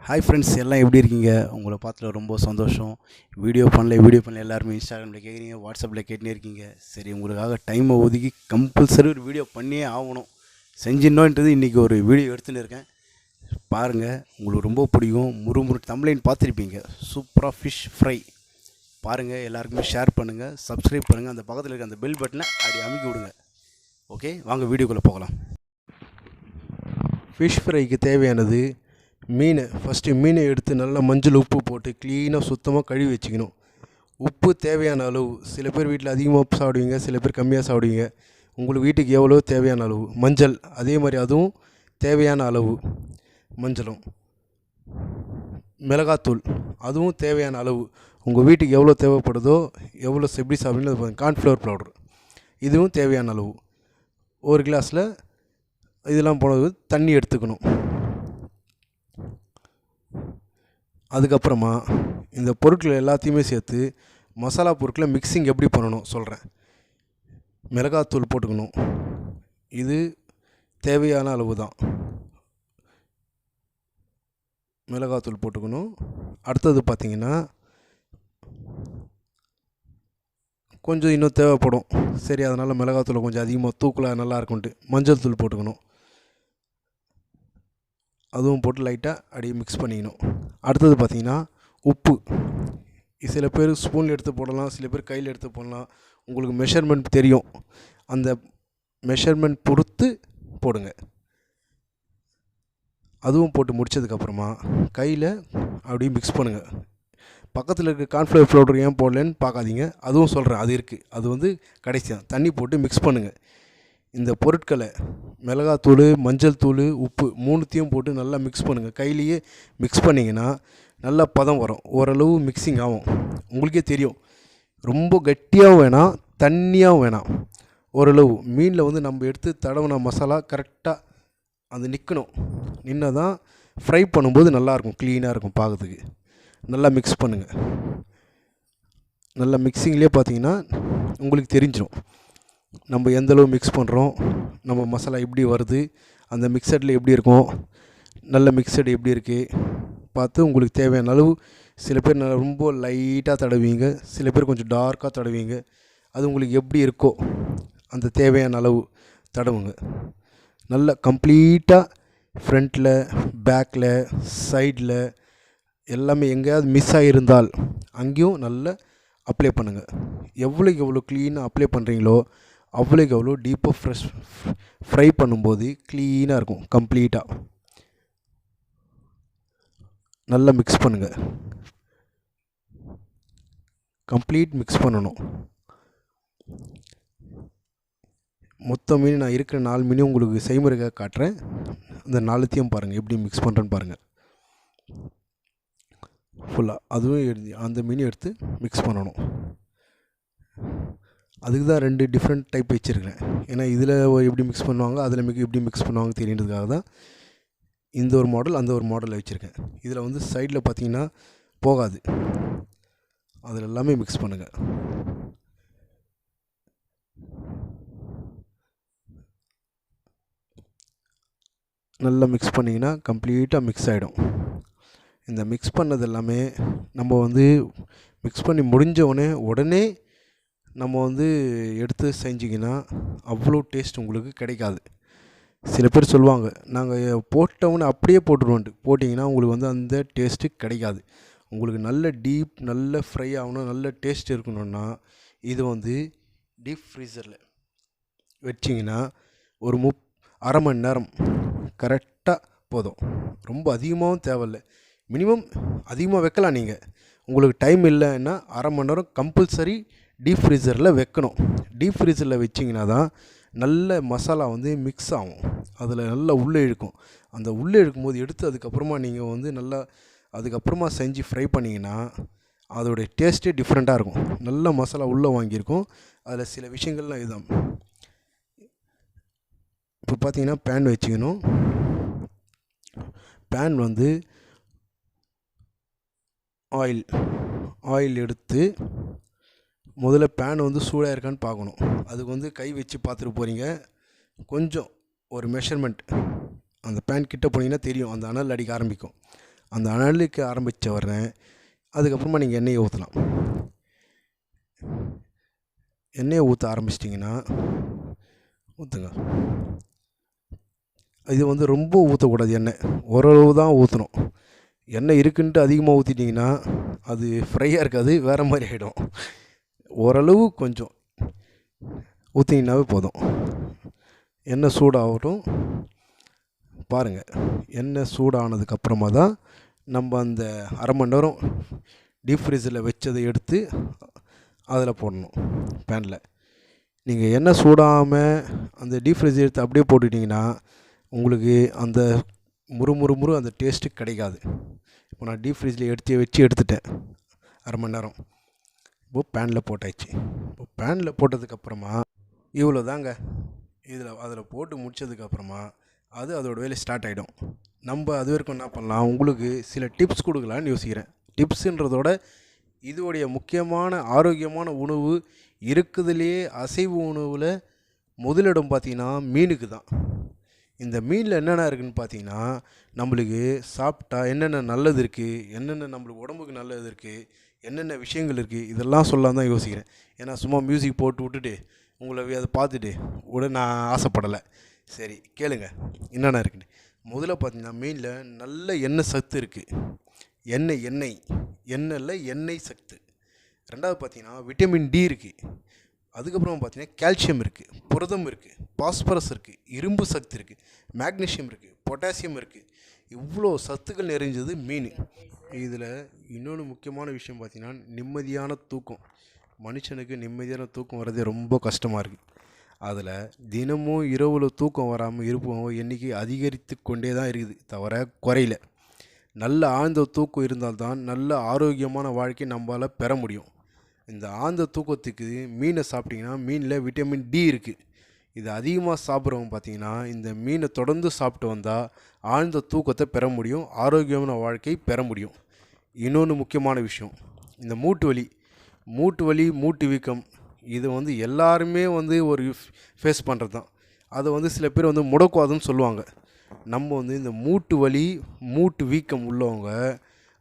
Hi friends, எல்லாம் எப்படி இருக்கீங்க? உங்களை பார்த்துல ரொம்ப சந்தோஷம். வீடியோ பண்ணல எல்லாருமே இன்ஸ்டாகிராமில் கேட்குறீங்க, வாட்ஸ்அப்பில் கேட்டுனே இருக்கீங்க. சரி, உங்களுக்காக டைமை ஒதுக்கி கம்பல்சரி ஒரு வீடியோ பண்ணியே ஆகணும், செஞ்சிடணுன்றது இன்றைக்கி ஒரு வீடியோ எடுத்துன்னு இருக்கேன். பாருங்கள், உங்களுக்கு ரொம்ப பிடிக்கும். முறுமுறு தம்ப்லைன் பார்த்துருப்பீங்க. சூப்பராக ஃபிஷ் ஃப்ரை பாருங்கள். எல்லாருக்குமே ஷேர் பண்ணுங்கள், சப்ஸ்கிரைப் பண்ணுங்கள். அந்த பக்கத்தில் இருக்க அந்த பெல் பட்டனை அப்படி அமுக்கி விடுங்க. ஓகே, வாங்க வீடியோக்குள்ளே போகலாம். ஃபிஷ் ஃப்ரைக்கு தேவையானது ஃபஸ்ட்டு மீனை எடுத்து நல்லா மஞ்சள் உப்பு போட்டு க்ளீனாக சுத்தமாக கழுவி வச்சுக்கணும். உப்பு தேவையான அளவு. சில பேர் வீட்டில் அதிகமாக உப்பு சாப்பிடுவீங்க, சில பேர் கம்மியாக சாப்பிடுவீங்க. உங்களுக்கு வீட்டுக்கு எவ்வளோ தேவையான அளவு. மஞ்சள் அதே மாதிரி, அதுவும் தேவையான அளவு. மஞ்சளும் மிளகாத்தூள் அதுவும் தேவையான அளவு. உங்கள் வீட்டுக்கு எவ்வளோ தேவைப்படுதோ, எவ்வளோ எப்படி சாப்பிடுங்க. கார்ன்ஃப்ளவர் பவுடர் இதுவும் தேவையான அளவு. ஒரு கிளாஸில் இதெல்லாம் போனது தண்ணி எடுத்துக்கணும். அதுக்கப்புறமா இந்த பொருட்கள் எல்லாத்தையுமே சேர்த்து மசாலா பொருட்களை மிக்சிங் எப்படி பண்ணணும் சொல்கிறேன். மிளகாத்தூள் போட்டுக்கணும், இது தேவையான அளவு தான். மிளகாத்தூள் போட்டுக்கணும். அடுத்தது பார்த்திங்கன்னா கொஞ்சம் இன்னும் தேவைப்படும். சரி, அதனால் மிளகாத்தூளை கொஞ்சம் அதிகமாக தூக்கலாக நல்லா இருக்கும்ட்டு மஞ்சள் தூள் போட்டுக்கணும். அதுவும் போட்டு லைட்டாக அப்படியே மிக்ஸ் பண்ணிக்கணும். அடுத்தது பார்த்திங்கன்னா உப்பு. சில பேர் ஸ்பூனில் எடுத்து போடலாம், சில பேர் கையில் எடுத்து போடலாம். உங்களுக்கு மெஷர்மெண்ட் தெரியும், அந்த மெஷர்மெண்ட் பொறுத்து போடுங்க. அதுவும் போட்டு முடித்ததுக்கப்புறமா கையில் அப்படியே மிக்ஸ் பண்ணுங்கள். பக்கத்தில் இருக்க கார்ன்ஃப்ளவர் பவுடர் ஏன் போடலன்னு பார்க்காதீங்க, அதுவும் சொல்கிறேன். அது இருக்குது, அது கடைசி தான். தண்ணி போட்டு மிக்ஸ் பண்ணுங்கள். இந்த பொருட்களை மிளகாத்தூள், மஞ்சள் தூள், உப்பு மூணுத்தையும் போட்டு நல்லா மிக்ஸ் பண்ணுங்கள். கையிலேயே மிக்ஸ் பண்ணிங்கன்னா நல்லா பதம் வரும். ஓரளவு மிக்சிங் ஆகும். உங்களுக்கே தெரியும், ரொம்ப கட்டியாகவும் வேணாம், தண்ணியாகவும் வேணாம். ஓரளவு மீனில் நம்ம எடுத்து தடவின மசாலா கரெக்டாக அது நிற்கணும். நின்று தான் ஃப்ரை பண்ணும்போது நல்லாயிருக்கும், க்ளீனாக இருக்கும் பார்க்கறதுக்கு. நல்லா மிக்ஸ் பண்ணுங்கள். நல்லா மிக்சிங்லேயே பார்த்தீங்கன்னா உங்களுக்கு தெரிஞ்சிடும் நம்ம எந்தளவு மிக்ஸ் பண்ணுறோம், நம்ம மசாலா எப்படி வருது, அந்த மிக்சடில் எப்படி இருக்கும், நல்ல மிக்சடு எப்படி இருக்குது பார்த்து உங்களுக்கு தேவையான அளவு. சில பேர் ரொம்ப லைட்டாக தடவீங்க, சில பேர் கொஞ்சம் டார்க்காக தடவீங்க. அது உங்களுக்கு எப்படி இருக்கோ அந்த தேவையான அளவு தடவுங்க. நல்லா கம்ப்ளீட்டாக ஃப்ரண்ட்டில், பேக்கில், சைடில் எல்லாமே எங்கேயாவது மிஸ் ஆகியிருந்தால் அங்கேயும் நல்லா அப்ளை பண்ணுங்கள். எவ்வளோக்கு எவ்வளோ க்ளீனாக அப்ளை பண்ணுறீங்களோ அவ்வளோக்கு எவ்வளோ டீப்பாக ஃப்ரை பண்ணும்போது க்ளீனாக இருக்கும். கம்ப்ளீட்டாக நல்லா மிக்ஸ் பண்ணுங்கள். கம்ப்ளீட் மிக்ஸ் பண்ணணும். மொத்த மீன் நான் இருக்கிற 4 மீனையும் உங்களுக்கு செய்முறைக்காக காட்டுறேன். அந்த 4த்தையும் பாருங்கள், எப்படி மிக்ஸ் பண்ணுறேன்னு பாருங்கள். ஃபுல்லாக அதுவும் அந்த மீனையும் எடுத்து மிக்ஸ் பண்ணணும். அதுக்கு தான் 2 டிஃப்ரெண்ட் டைப் வச்சுருக்கிறேன். ஏன்னா இதில் எப்படி மிக்ஸ் பண்ணுவாங்க, அதில் எப்படி மிக்ஸ் பண்ணுவாங்க தெரியுன்றதுக்காக தான் இந்த ஒரு மாடல், அந்த ஒரு மாடலில் வச்சுருக்கேன். இதில் சைடில் பார்த்திங்கன்னா போகாது, அதில் எல்லாமே மிக்ஸ் பண்ணுங்கள். நல்லா மிக்ஸ் பண்ணிங்கன்னா கம்ப்ளீட்டாக மிக்ஸ் ஆகிடும். இந்த மிக்ஸ் பண்ணது எல்லாமே நம்ம மிக்ஸ் பண்ணி முடிஞ்ச உடனே நம்ம எடுத்து செஞ்சிங்கன்னா அவ்வளோ டேஸ்ட் உங்களுக்கு கிடைக்காது. சில பேர் சொல்லுவாங்க, நாங்கள் போட்டவொன்னே அப்படியே போட்டுருவோன்ட்டு. போட்டிங்கன்னா உங்களுக்கு அந்த டேஸ்ட்டு கிடைக்காது. உங்களுக்கு நல்ல நல்ல ஃப்ரை ஆகணும், நல்ல டேஸ்ட் இருக்கணுன்னா இது டீப் ஃப்ரீசரில் வச்சிங்கன்னா ஒரு அரை மணி நேரம் கரெக்டாக போதும். ரொம்ப அதிகமாகவும் தேவையில்லை. மினிமம் அதிகமாக வைக்கலாம். நீங்கள் உங்களுக்கு டைம் இல்லைன்னா அரை மணி நேரம் கம்பல்சரி டீப் ஃப்ரீசரில் வைக்கணும். டீப் ஃப்ரீசரில் வச்சிங்கன்னா தான் நல்ல மசாலா மிக்ஸ் ஆகும், அதில் நல்லா உள்ளே இழுக்கும். அந்த உள்ளே இழுக்கும்போது எடுத்து அதுக்கப்புறமா நீங்கள் நல்லா அதுக்கப்புறமா செஞ்சு ஃப்ரை பண்ணிங்கன்னா அதோடைய டேஸ்ட்டே டிஃப்ரெண்ட்டாக இருக்கும். நல்ல மசாலா உள்ளே வாங்கியிருக்கும். அதில் சில விஷயங்கள்லாம் இதுதான். இப்போ பார்த்தீங்கன்னா பேன் வச்சுக்கணும். பேன் ஆயில் எடுத்து முதல்ல பேன் சூடாக இருக்கான்னு பார்க்கணும். அதுக்கு கை வச்சு பார்த்துட்டு போகிறீங்க. கொஞ்சம் ஒரு மெஷர்மெண்ட் அந்த பேன் கிட்ட போனீங்கன்னா தெரியும், அந்த அனல் அடிக்க ஆரம்பிக்கும். அந்த அனலுக்கு ஆரம்பித்த உடனே அதுக்கப்புறமா நீங்கள் எண்ணெயை ஊற்றலாம். எண்ணெயை ஊற்ற ஆரம்பிச்சிட்டிங்கன்னா ஊற்றுங்க. இது வந்து ரொம்ப ஊற்றக்கூடாது, எண்ணெய் ஓரளவு தான் ஊற்றணும். எண்ணெய் இருக்குன்ட்டு அதிகமாக ஊற்றிட்டிங்கன்னா அது ஃப்ரையாக இருக்காது, வேறு மாதிரி ஆகிடும். ஓரளவு கொஞ்சம் ஊற்றிங்கனாவே போதும். எண்ணெய் சூடாகட்டும். பாருங்கள், எண்ணெய் சூடானதுக்கப்புறமா தான் நம்ம அந்த அரை மணி நேரம் டீப் ஃப்ரீஸரில் வச்சதை எடுத்து அதில் போடணும் பேனில். நீங்கள் எண்ணெய் சூடாமல் அந்த டீப் ஃப்ரீஸர் எடுத்து அப்படியே போட்டுட்டிங்கன்னா உங்களுக்கு அந்த முறு அந்த டேஸ்ட்டு கிடைக்காது. இப்போ நான் டீப் ஃப்ரீஸில் எடுத்துட்டேன் அரை மணி நேரம். இப்போது பேனில் போட்டாச்சு. இப்போ பேனில் போட்டதுக்கப்புறமா இவ்வளோ தாங்க. அதில் போட்டு முடித்ததுக்கப்புறமா அதோட வேலை ஸ்டார்ட் ஆகிடும். நம்ம அது வரைக்கும் என்ன பண்ணலாம், உங்களுக்கு சில டிப்ஸ் கொடுக்கலான்னு யோசிக்கிறேன். டிப்ஸுன்றதோட இதோடைய முக்கியமான ஆரோக்கியமான உணவு இருக்குதுலேயே அசைவ உணவில் முதலிடம் பார்த்திங்கன்னா மீனுக்கு தான். இந்த மீனில் என்னென்ன இருக்குதுன்னு பார்த்தீங்கன்னா, நம்மளுக்கு சாப்பிட்டா என்னென்ன நல்லது இருக்குது, என்னென்ன நம்மளுக்கு உடம்புக்கு நல்லது இருக்குது, என்னென்ன விஷயங்கள் இருக்குது, இதெல்லாம் சொல்லலாம் தான் யோசிக்கிறேன். ஏன்னா சும்மா மியூசிக் போட்டு விட்டுட்டு உங்களை அதை பார்த்துட்டு உடனே நான் ஆசைப்படலை. சரி கேளுங்க என்னென்ன இருக்குன்னு. முதல்ல பார்த்தீங்கன்னா மீனில் நல்ல எண்ணெய் சத்து இருக்குது. எண்ணெய் சத்து. ரெண்டாவது பார்த்தீங்கன்னா விட்டமின் டி இருக்குது. அதுக்கப்புறம் பார்த்தீங்கன்னா கால்சியம் இருக்குது, புரதம் இருக்குது, பாஸ்பரஸ் இருக்குது, இரும்பு சத்து இருக்குது, மேக்னீஷியம் இருக்குது, பொட்டாசியம் இருக்குது. இவ்வளோ சத்துக்கள் நிறைஞ்சது மீன். இதில் இன்னொன்று முக்கியமான விஷயம் பார்த்திங்கன்னா நிம்மதியான தூக்கம். மனுஷனுக்கு நிம்மதியான தூக்கம் வர்றதே ரொம்ப கஷ்டமாக இருக்குது. அதில் தினமும் இரவில் தூக்கம் வராமல் இருப்பவங்க எண்ணிக்கை அதிகரித்து கொண்டே தான் இருக்குது, தவிர குறையில. நல்ல ஆழ்ந்த தூக்கம் இருந்தால்தான் நல்ல ஆரோக்கியமான வாழ்க்கை நம்மளால் பெற முடியும். இந்த ஆழ்ந்த தூக்கத்துக்கு மீனை சாப்பிட்டிங்கன்னா மீனில் விட்டமின் டி இருக்குது. இது அதிகமாக சாப்பிட்றவங்க பார்த்திங்கன்னா இந்த மீனை தொடர்ந்து சாப்பிட்டு வந்தால் ஆழ்ந்த தூக்கத்தை பெற முடியும், ஆரோக்கியமான வாழ்க்கை பெற முடியும். இன்னொன்று முக்கியமான விஷயம், இந்த மூட்டு வலி மூட்டு வீக்கம் இது வந்து எல்லாருமே வந்து ஒரு ஃபேஸ் பண்ணுறது தான். அதை வந்து சில பேர் வந்து முடக்குவாதம்னு சொல்லுவாங்க. நம்ம வந்து இந்த மூட்டு வலி மூட்டு வீக்கம் உள்ளவங்க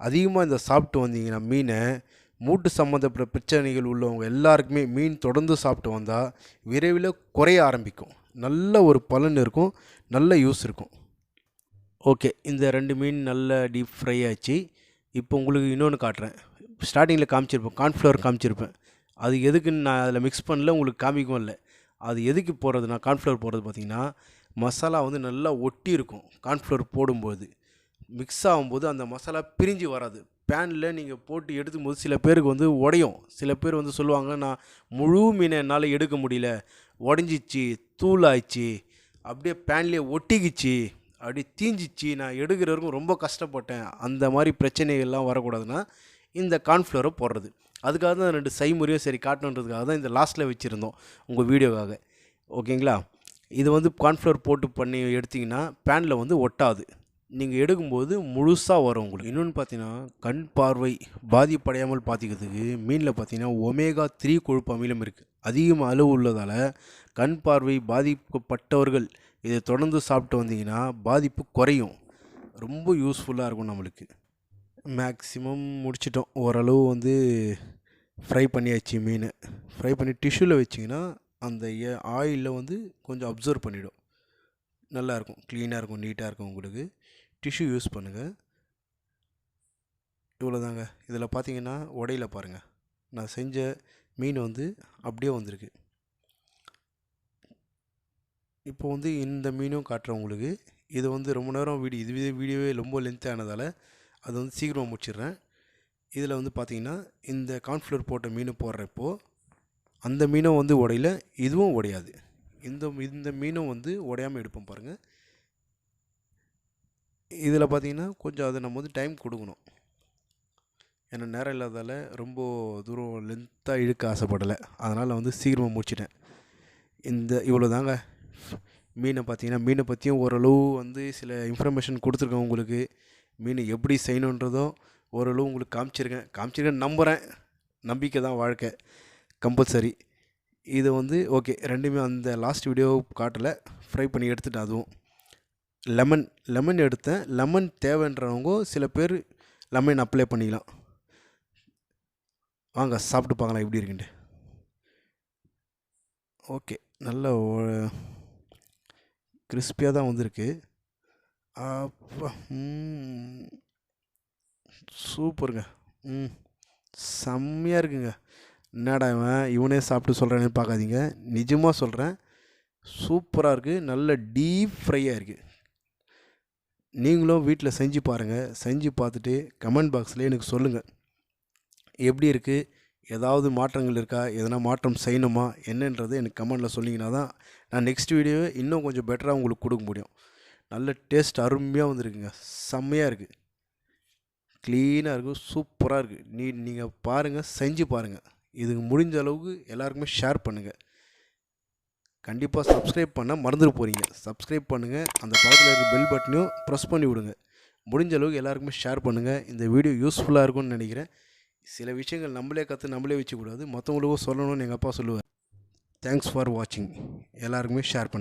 அதிகமாக இந்த சாப்பிட்டு வந்தீங்கன்னா மீனை, மூட்டு சம்மந்தப்பட்ட பிரச்சனைகள் உள்ளவங்க எல்லாருக்குமே மீன் தொடர்ந்து சாப்பிட்டு வந்தால் விரைவில் குறைய ஆரம்பிக்கும். நல்ல ஒரு பலன் இருக்கும், நல்ல யூஸ் இருக்கும். ஓகே, இந்த 2 மீன் நல்ல டீப் ஃப்ரை ஆச்சு. இப்போ உங்களுக்கு இன்னொன்று காட்டுறேன். ஸ்டார்டிங்கில் கார்ன்ஃப்ளவர் காமிச்சிருப்பேன். அது எதுக்குன்னு நான் அதில் மிக்ஸ் பண்ணல, உங்களுக்கு காமிக்கவும் இல்லை. அது எதுக்கு போடுறது, நான் கார்ன்ஃப்ளவர் போடுறது பார்த்திங்கன்னா மசாலா வந்து நல்லா ஒட்டி இருக்கும். கார்ன்ஃப்ளவர் போடும்போது மிக்ஸ் ஆகும்போது அந்த மசாலா பிரிஞ்சு வராது. பேனில் நீங்கள் போட்டு எடுக்கும்போது சில பேருக்கு வந்து உடையும். சில பேர் வந்து சொல்லுவாங்க, நான் முழு மீனை என்னால் எடுக்க முடியல, உடஞ்சிச்சு, தூளாயிடுச்சு, அப்படியே பேன்லேயே ஒட்டிக்கிச்சு, அப்படி தீஞ்சிச்சு, நான் எடுக்கிற வரைக்கும் ரொம்ப கஷ்டப்பட்டேன். அந்த மாதிரி பிரச்சனைகள்லாம் வரக்கூடாதுன்னா இந்த கார்ன்ஃப்ளவரை போடுறது. அதுக்காக தான் 2 செய்முறையும் சரி காட்டணுன்றதுக்காக தான் இந்த லாஸ்ட்டில் வச்சுருந்தோம் உங்கள் வீடியோக்காக. ஓகேங்களா? இது வந்து கார்ன்ஃப்ளவர் போட்டு பண்ணி எடுத்திங்கன்னா பேனில் வந்து ஒட்டாது. நீங்கள் எடுக்கும்போது முழுசாக வரும் உங்களுக்கு. இன்னொன்று பார்த்தீங்கன்னா கண் பார்வை பாதிப்படையாமல் பார்த்துக்கிறதுக்கு மீனில் பார்த்தீங்கன்னா ஒமேகா 3 கொழுப்பு அமிலம் இருக்குது. அதிகமாக அளவு உள்ளதால் கண் பார்வை பாதிக்கப்பட்டவர்கள் இதை தொடர்ந்து சாப்பிட்டு வந்தீங்கன்னா பாதிப்பு குறையும். ரொம்ப யூஸ்ஃபுல்லாக இருக்கும் நம்மளுக்கு. மேக்ஸிமம் முடிச்சிட்டோம். ஓரளவு வந்து ஃப்ரை பண்ணியாச்சு மீன். ஃப்ரை பண்ணி டிஷ்யூவில் வச்சிங்கன்னா அந்த ஆயிலில் வந்து கொஞ்சம் அப்சர்வ் பண்ணிவிடும். நல்லாயிருக்கும், க்ளீனாக இருக்கும், நீட்டாக இருக்கும். உங்களுக்கு டிஷ்யூ யூஸ் பண்ணுங்கள். இவ்வளோதாங்க. இதில் பார்த்தீங்கன்னா உடையில பாருங்கள், நான் செஞ்ச மீன் வந்து அப்படியே வந்திருக்கு. இப்போ வந்து இந்த மீனும் காட்டுறேன் உங்களுக்கு. இது வந்து ரொம்ப நேரம் வீடியோவே ரொம்ப லென்த் ஆனதால் அது வந்து சீக்கிரமாக முடிச்சிடுறேன். இதில் வந்து பார்த்திங்கன்னா இந்த கார்ன்ஃப்ளவர் போட்ட மீன் போடுறப்போ அந்த மீனும் வந்து உடையில, இதுவும் உடையாது. இந்த மீனும் வந்து உடையாமல் எடுப்போம் பாருங்கள். இதில் பார்த்திங்கன்னா கொஞ்சம் அதை நம்ம வந்து டைம் கொடுக்கணும். ஏன்னா நேரம் இல்லாதால் ரொம்ப தூரம் லென்த்தாக இழுக்க ஆசைப்படலை. அதனால் வந்து சீக்கிரமாக முடிச்சிட்டேன். இவ்வளோ தாங்க. மீனை பார்த்திங்கன்னா மீனை பற்றியும் ஓரளவு வந்து சில இன்ஃபர்மேஷன் கொடுத்துருக்கேன் உங்களுக்கு. மீன் எப்படி செய்யணுன்றதும் ஓரளவு உங்களுக்கு காமிச்சிருக்கேன்னு நம்புகிறேன். நம்பிக்கை தான் வாழ்க்கை, கம்பல்சரி. இது வந்து ஓகே, ரெண்டுமே அந்த லாஸ்ட் வீடியோ காட்டலை, ஃப்ரை பண்ணி எடுத்துட்டேன். அதுவும் லெமன் லெமன் எடுத்தேன். லெமன் தேவைன்றவங்க சில பேர் லெமன் அப்ளை பண்ணிக்கலாம். வாங்க சாப்பிட்டு பார்க்கலாம் எப்படி இருக்குன்ட்டு. ஓகே, நல்ல கிறிஸ்பியாக தான் வந்திருக்கு. அப்பா, சூப்பருங்க. செம்மையாக இருக்குங்க. என்னடா இவனே சாப்பிட்டு சொல்கிறானே பார்க்காதீங்க, நிஜமாக சொல்கிறேன். சூப்பராக இருக்குது. நல்ல டீப் ஃப்ரையாக இருக்குது. நீங்களும் வீட்டில் செஞ்சு பாருங்கள். செஞ்சு பார்த்துட்டு கமெண்ட் பாக்ஸில் எனக்கு சொல்லுங்கள் எப்படி இருக்குது, ஏதாவது மாற்றங்கள் இருக்கா, எதனா மாற்றம் செய்யணுமா என்னன்றது எனக்கு கமெண்டில் சொன்னீங்கன்னா தான் நான் நெக்ஸ்ட் வீடியோவை இன்னும் கொஞ்சம் பெட்டராக உங்களுக்கு கொடுக்க முடியும். நல்ல டேஸ்ட் அருமையாக வந்துருக்குங்க. செம்மையாக இருக்குது. க்ளீனாக இருக்குது. சூப்பராக இருக்குது. நீங்கள் பாருங்கள், செஞ்சு பாருங்கள். இதுக்கு முடிஞ்ச அளவுக்கு எல்லாருக்குமே ஷேர் பண்ணுங்கள். கண்டிப்பாக சப்ஸ்கிரைப் பண்ண மறந்துட்டு போகிறீங்க. சப்ஸ்கிரைப் பண்ணுங்கள். அந்த பக்கத்தில் இருக்க பெல் பட்டனையும் ப்ரெஸ் பண்ணி விடுங்க. முடிஞ்ச அளவுக்கு எல்லாருக்குமே ஷேர் பண்ணுங்கள். இந்த வீடியோ யூஸ்ஃபுல்லாக இருக்கும்னு நினைக்கிறேன். சில விஷயங்கள் நம்மளே கற்று நம்மளே வச்சுக்கூடாது, மற்றவங்களுக்கும் சொல்லணும்னு எங்கள் அப்பா சொல்லுவார். தேங்க்ஸ் ஃபார் வாட்சிங். எல்லாருக்குமே ஷேர் பண்ணுங்கள்.